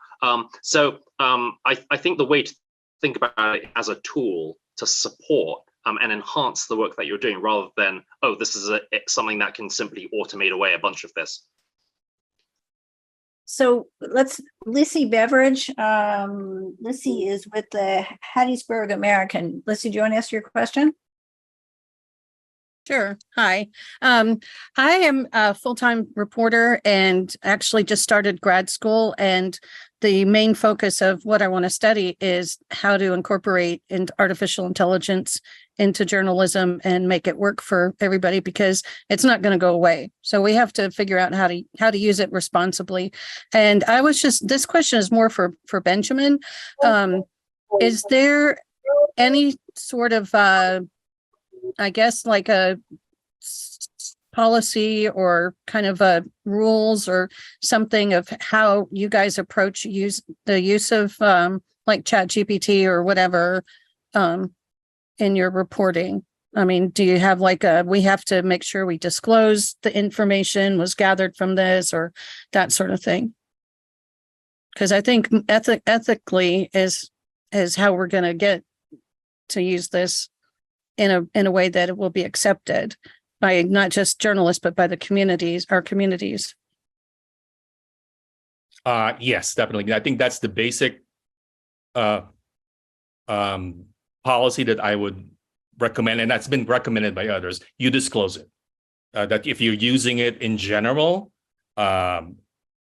So I think the way to think about it as a tool to support and enhance the work that you're doing, rather than, oh, this is something that can simply automate away a bunch of this. So Lissy Beveridge. Lissy is with the Hattiesburg American. Lissy, do you want to ask your question? Sure. Hi. I am a full-time reporter and actually just started grad school. And the main focus of what I want to study is how to incorporate artificial intelligence into journalism and make it work for everybody, because it's not going to go away. So we have to figure out how to use it responsibly. And this question is more for Benjamin. Is there any sort of I guess like a policy or kind of a rules or something of how you guys approach the use of like ChatGPT or whatever in your reporting? I mean, do you have like we have to make sure we disclose the information was gathered from this or that sort of thing? Because I think ethically is how we're going to get to use this in a way that it will be accepted by not just journalists, but by the communities, our communities. Yes, definitely. I think that's the basic policy that I would recommend, and that's been recommended by others. You disclose it. That if you're using it in general, and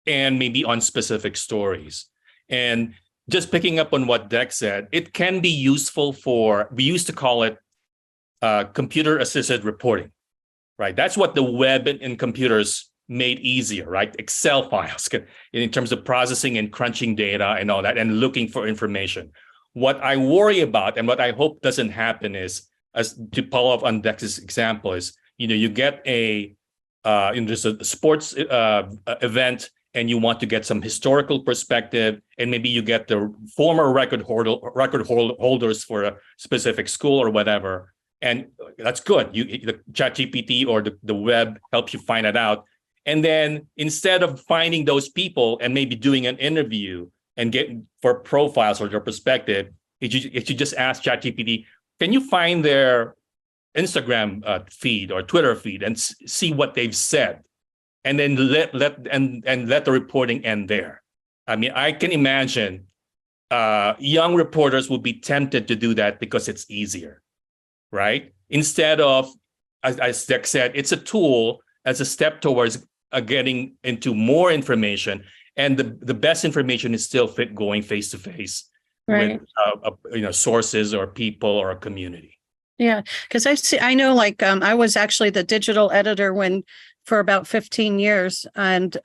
maybe on specific stories. And just picking up on what Dex said, it can be useful we used to call it computer-assisted reporting, right? That's what the web and computers made easier, right? Excel files in terms of processing and crunching data and all that, and looking for information. What I worry about and what I hope doesn't happen is, as to follow up on Dex's example, is you get just a sports event, and you want to get some historical perspective, and maybe you get the former record holders for a specific school or whatever. And that's good. The ChatGPT or the web helps you find it out. And then instead of finding those people and maybe doing an interview and getting for profiles or their perspective, it should just ask ChatGPT, can you find their Instagram feed or Twitter feed and see what they've said? And then let the reporting end there. I mean, I can imagine young reporters would be tempted to do that because it's easier. Right? Instead of, as Dex said, it's a tool as a step towards getting into more information. And the best information is still going face to face with sources or people or a community. Yeah, because I know like I was actually the digital editor for about 15 years. And,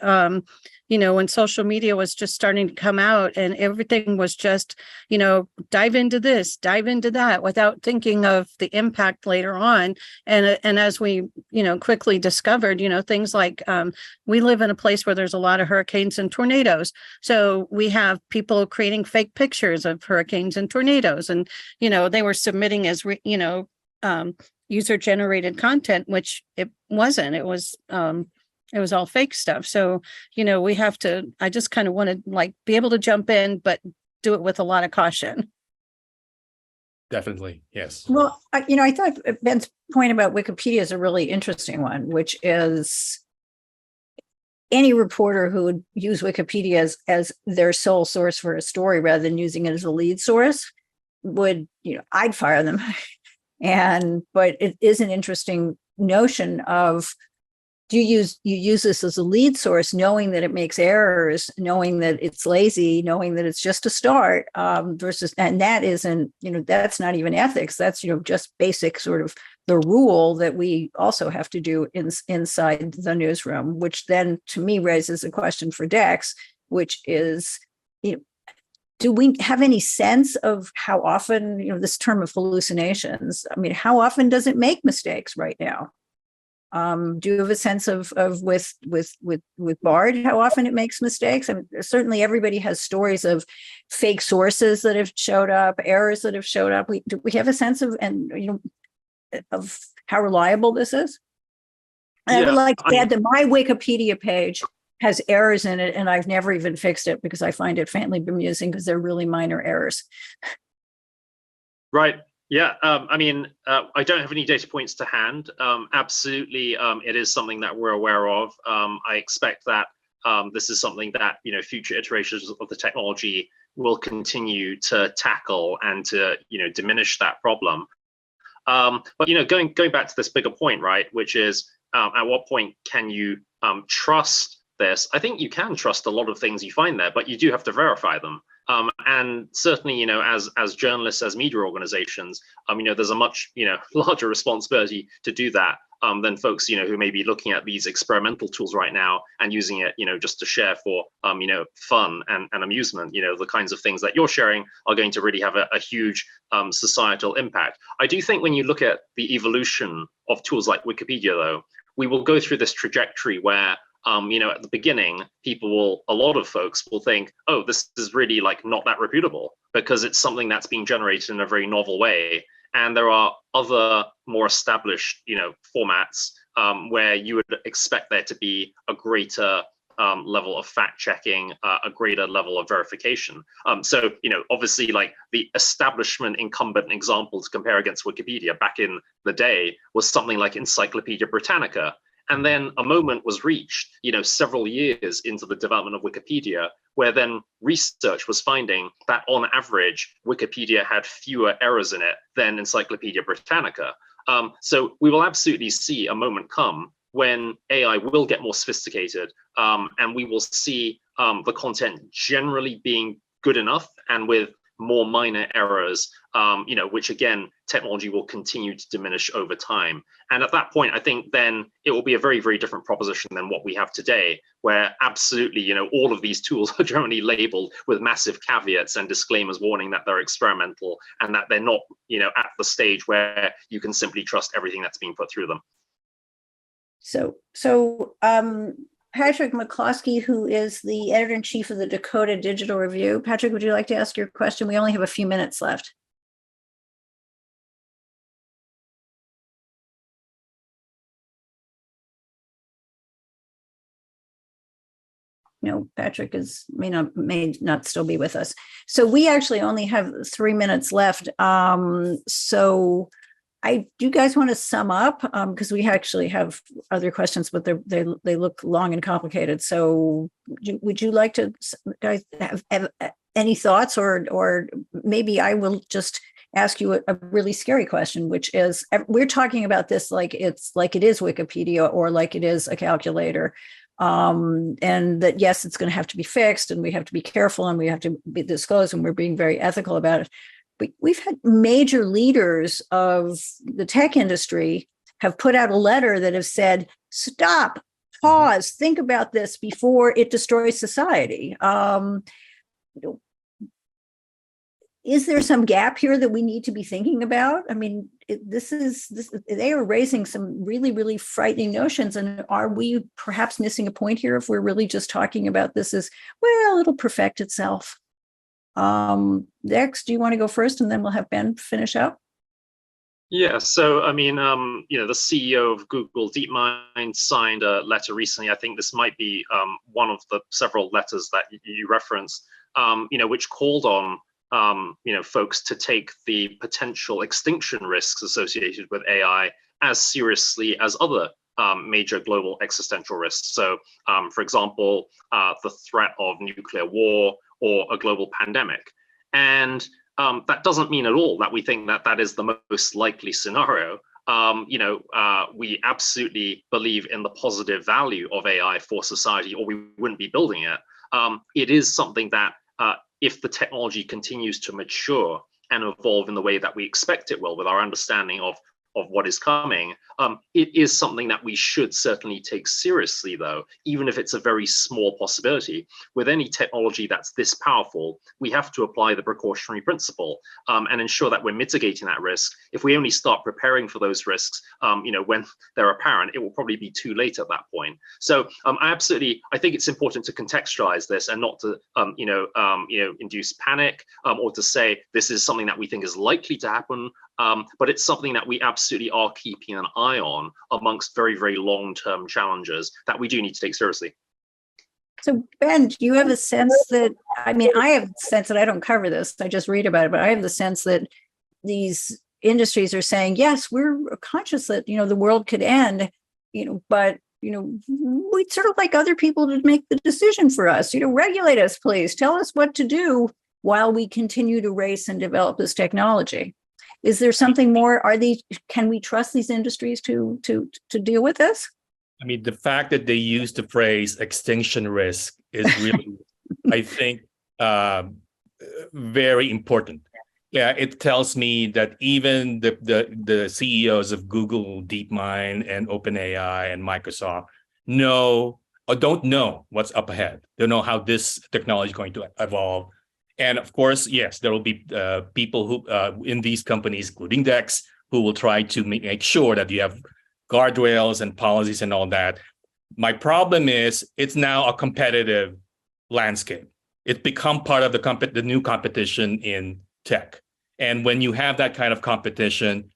when social media was just starting to come out and everything was just, dive into this, dive into that without thinking of the impact later on. And as we, quickly discovered, things like we live in a place where there's a lot of hurricanes and tornadoes. So we have people creating fake pictures of hurricanes and tornadoes. And, they were submitting as, user-generated content, which it wasn't. It was all fake stuff. So, we have to, I just kind of want to be able to jump in, but do it with a lot of caution. Definitely. Yes. Well, I thought Ben's point about Wikipedia is a really interesting one, which is any reporter who would use Wikipedia as their sole source for a story rather than using it as a lead source would, I'd fire them. But it is an interesting notion of, you use this as a lead source, knowing that it makes errors, knowing that it's lazy, knowing that it's just a start, versus, and that isn't, that's not even ethics. That's, just basic sort of the rule that we also have to do inside the newsroom, which then to me raises a question for Dex, which is, do we have any sense of how often, this term of hallucinations, I mean, how often does it make mistakes right now? Do you have a sense of with Bard, how often it makes mistakes? I mean, certainly everybody has stories of fake sources that have showed up, errors that have showed up. Do we have a sense of, of how reliable this is? I would like to add that my Wikipedia page has errors in it, and I've never even fixed it because I find it faintly bemusing because they're really minor errors. Right. Yeah, I mean, I don't have any data points to hand. Absolutely, it is something that we're aware of. I expect that this is something that future iterations of the technology will continue to tackle and to diminish that problem. But going back to this bigger point, right, which is at what point can you trust this? I think you can trust a lot of things you find there, but you do have to verify them. And certainly, as journalists, as media organizations, there's a much larger responsibility to do that than folks who may be looking at these experimental tools right now and using it just to share for fun and amusement. The kinds of things that you're sharing are going to really have a huge societal impact. I do think when you look at the evolution of tools like Wikipedia, though, we will go through this trajectory where at the beginning, a lot of folks will think, oh, this is really like not that reputable because it's something that's being generated in a very novel way. And there are other more established, formats where you would expect there to be a greater level of fact checking, a greater level of verification. So, obviously, like the establishment incumbent example to compare against Wikipedia back in the day was something like Encyclopedia Britannica. And then a moment was reached, several years into the development of Wikipedia, where then research was finding that on average, Wikipedia had fewer errors in it than Encyclopedia Britannica. So we will absolutely see a moment come when AI will get more sophisticated, and we will see the content generally being good enough and with more minor errors, which again, technology will continue to diminish over time. And at that point, I think then it will be a very, very different proposition than what we have today, where absolutely, all of these tools are generally labeled with massive caveats and disclaimers warning that they're experimental and that they're not, at the stage where you can simply trust everything that's being put through them. So Patrick McCloskey, who is the editor-in-chief of the Dakota Digital Review. Patrick, would you like to ask your question? We only have a few minutes left. No, Patrick may not still be with us. So we actually only have 3 minutes left. So do you guys want to sum up? Because we actually have other questions, but they look long and complicated. So would you like to guys have any thoughts, or maybe I will just ask you a really scary question, which is we're talking about this like it is Wikipedia or like it is a calculator. And that, yes, it's going to have to be fixed and we have to be careful and we have to be disclosed and we're being very ethical about it. But we've had major leaders of the tech industry have put out a letter that have said, stop, pause, think about this before it destroys society. Is there some gap here that we need to be thinking about? I mean, they are raising some really, really frightening notions. And are we perhaps missing a point here if we're really just talking about this as, well, it'll perfect itself? Dex, do you want to go first and then we'll have Ben finish up? Yeah, so I mean, the CEO of Google DeepMind signed a letter recently. I think this might be one of the several letters that you referenced, which called on folks to take the potential extinction risks associated with AI as seriously as other major global existential risks. So, for example, the threat of nuclear war or a global pandemic. And that doesn't mean at all that we think that that is the most likely scenario. We absolutely believe in the positive value of AI for society, or we wouldn't be building it. It is something that if the technology continues to mature and evolve in the way that we expect it will with our understanding of what is coming, it is something that we should certainly take seriously, though, even if it's a very small possibility. With any technology that's this powerful, we have to apply the precautionary principle and ensure that we're mitigating that risk. If we only start preparing for those risks, when they're apparent, it will probably be too late at that point. So I think it's important to contextualize this and not to, induce panic or to say this is something that we think is likely to happen. But it's something that we absolutely are keeping an eye on amongst very, very long-term challenges that we do need to take seriously. So, Ben, do you have a sense that, I have a sense that I don't cover this, I just read about it, but I have the sense that these industries are saying, yes, we're conscious that, the world could end, but, we'd sort of like other people to make the decision for us, regulate us, please. Tell us what to do while we continue to race and develop this technology. Is there something more? Can we trust these industries to deal with this? I mean, the fact that they use the phrase extinction risk is really, I think, very important. Yeah, it tells me that even the CEOs of Google, DeepMind, and OpenAI and Microsoft know or don't know what's up ahead. They don't know how this technology is going to evolve. And of course, yes, there will be people who in these companies, including Dex, who will try to make sure that you have guardrails and policies and all that. My problem is it's now a competitive landscape. It's become part of the new competition in tech. And when you have that kind of competition,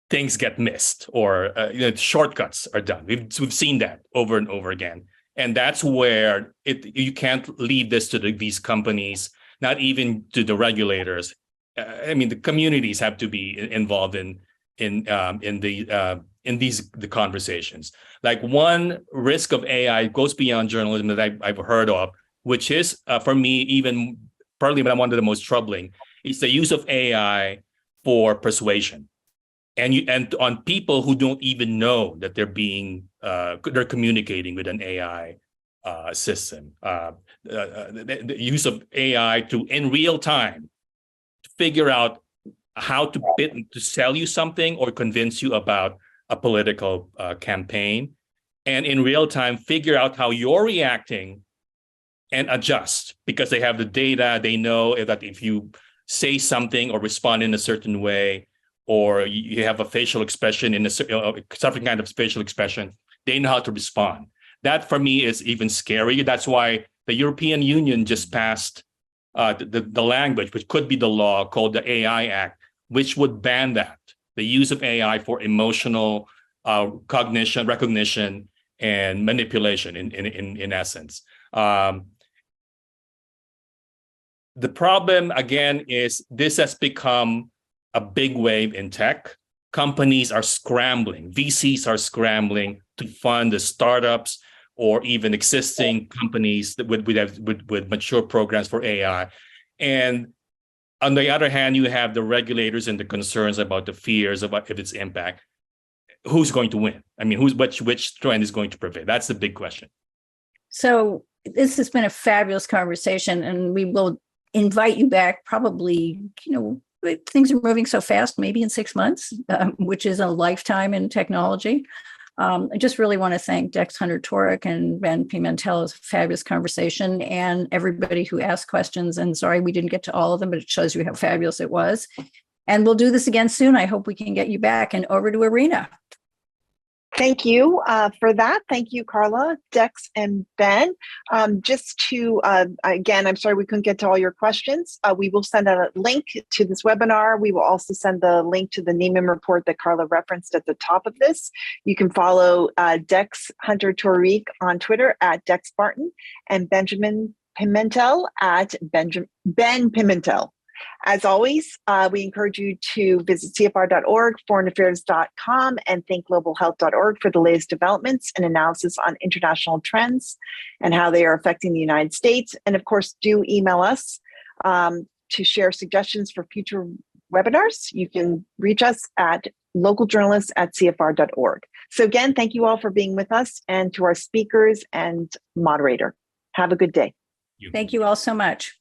things get missed or shortcuts are done. We've seen that over and over again. And that's where you can't leave this to these companies, not even to the regulators. I mean, the communities have to be involved in the conversations. Like one risk of AI goes beyond journalism that I've heard of, which is for me even partly one of the most troubling. It's the use of AI for persuasion, and on people who don't even know that they're communicating with an AI system. The use of AI to in real time figure out how to sell you something or convince you about a political campaign, and in real time figure out how you're reacting and adjust because they have the data. They know that if you say something or respond in a certain way, or you have a facial expression in a certain kind of facial expression, they know how to respond. That for me is even scary. That's why the European Union just passed the language, which could be the law, called the AI Act, which would ban that, the use of AI for emotional recognition, and manipulation in essence. The problem, again, is this has become a big wave in tech. Companies are scrambling, VCs are scrambling to fund the startups or even existing companies that with mature programs for AI. And on the other hand, you have the regulators and the concerns about the fears about its impact. Who's going to win? I mean, which trend is going to prevail? That's the big question. So this has been a fabulous conversation, and we will invite you back probably, things are moving so fast, maybe in 6 months, which is a lifetime in technology. I just really want to thank Dex Hunter-Torek and Ben Pimentel. It was a fabulous conversation, and everybody who asked questions. And sorry, we didn't get to all of them, but it shows you how fabulous it was. And we'll do this again soon. I hope we can get you back. And over to Irina. Thank you for that. Thank you, Carla, Dex, and Ben. Just to, again, I'm sorry we couldn't get to all your questions. We will send out a link to this webinar. We will also send the link to the Nieman report that Carla referenced at the top of this. You can follow Dex Hunter-Torek on Twitter at Dex Barton and Benjamin Pimentel at Ben Pimentel. As always, we encourage you to visit CFR.org, foreignaffairs.com, and thinkglobalhealth.org for the latest developments and analysis on international trends and how they are affecting the United States. And of course, do email us to share suggestions for future webinars. You can reach us at localjournalists@CFR.org. So again, thank you all for being with us, and to our speakers and moderator. Have a good day. Thank you all so much.